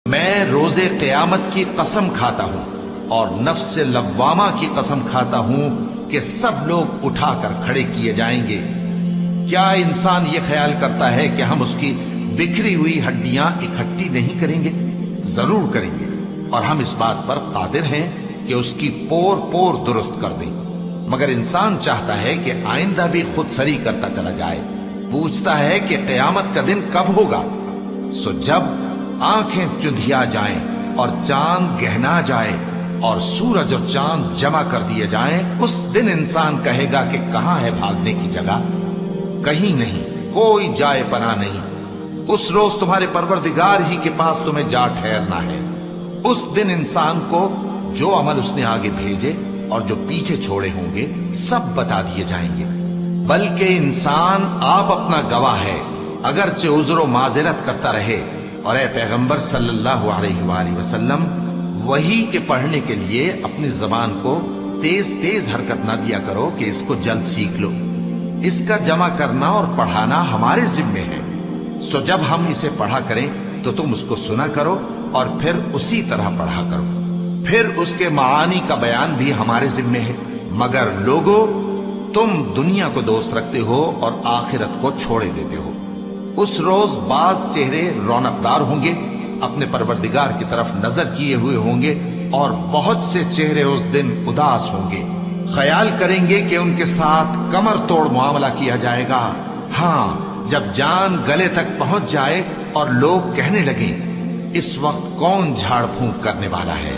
میں روز قیامت کی قسم کھاتا ہوں اور نفس لوامہ کی قسم کھاتا ہوں کہ سب لوگ اٹھا کر کھڑے کیے جائیں گے۔ کیا انسان یہ خیال کرتا ہے کہ ہم اس کی بکھری ہوئی ہڈیاں اکٹھی نہیں کریں گے؟ ضرور کریں گے، اور ہم اس بات پر قادر ہیں کہ اس کی پور پور درست کر دیں۔ مگر انسان چاہتا ہے کہ آئندہ بھی خود سری کرتا چلا جائے، پوچھتا ہے کہ قیامت کا دن کب ہوگا۔ سو جب آنکھیں چندھیا جائیں اور چاند گہنا جائے اور سورج اور چاند جمع کر دیے جائیں، اس دن انسان کہے گا کہ کہاں ہے بھاگنے کی جگہ؟ کہیں نہیں، کوئی جائے پناہ نہیں۔ اس روز تمہارے پروردگار ہی کے پاس تمہیں جا ٹھہرنا ہے۔ اس دن انسان کو جو عمل اس نے آگے بھیجے اور جو پیچھے چھوڑے ہوں گے سب بتا دیے جائیں گے۔ بلکہ انسان آپ اپنا گواہ ہے، اگرچہ عذر و معذرت کرتا رہے۔ اور اے پیغمبر صلی اللہ علیہ وآلہ وسلم، وحی کے پڑھنے کے لیے اپنی زبان کو تیز تیز حرکت نہ دیا کرو کہ اس کو جلد سیکھ لو۔ اس کا جمع کرنا اور پڑھانا ہمارے ذمے ہے۔ سو جب ہم اسے پڑھا کریں تو تم اس کو سنا کرو اور پھر اسی طرح پڑھا کرو۔ پھر اس کے معانی کا بیان بھی ہمارے ذمے ہے۔ مگر لوگو، تم دنیا کو دوست رکھتے ہو اور آخرت کو چھوڑے دیتے ہو۔ اس روز بعض چہرے رونقدار ہوں گے، اپنے پروردگار کی طرف نظر کیے ہوئے ہوں گے، اور بہت سے چہرے اس دن اداس ہوں گے، خیال کریں گے کہ ان کے ساتھ کمر توڑ معاملہ کیا جائے گا۔ ہاں، جب جان گلے تک پہنچ جائے اور لوگ کہنے لگیں اس وقت کون جھاڑ پھونک کرنے والا ہے،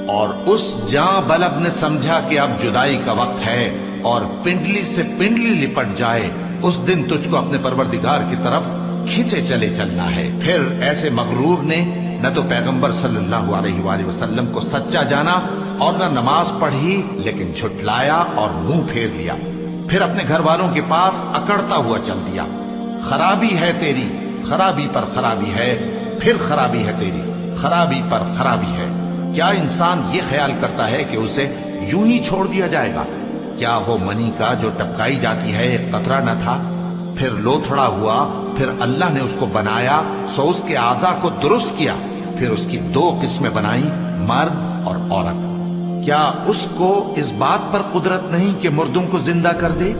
اور اس جاں بلب نے سمجھا کہ اب جدائی کا وقت ہے اور پنڈلی سے پنڈلی لپٹ جائے، اس دن تجھ کو اپنے پروردگار کی طرف کھینچے چلے چلنا ہے۔ پھر ایسے مغرور نے نہ تو پیغمبر صلی اللہ علیہ وآلہ وسلم کو سچا جانا اور نہ نماز پڑھی، لیکن جھٹلایا اور منہ پھیر لیا، پھر اپنے گھر والوں کے پاس اکڑتا ہوا چل دیا۔ خرابی ہے تیری، خرابی پر خرابی ہے، پھر خرابی ہے تیری، خرابی پر خرابی ہے۔ کیا انسان یہ خیال کرتا ہے کہ اسے یوں ہی چھوڑ دیا جائے گا؟ کیا وہ منی کا جو ٹپکائی جاتی ہے ایک قطرہ نہ تھا، پھر لوتھڑا ہوا، پھر اللہ نے اس کو بنایا، سو اس کے اعضاء کو درست کیا، پھر اس کی دو قسمیں بنائیں، مرد اور عورت۔ کیا اس کو اس بات پر قدرت نہیں کہ مردوں کو زندہ کر دے؟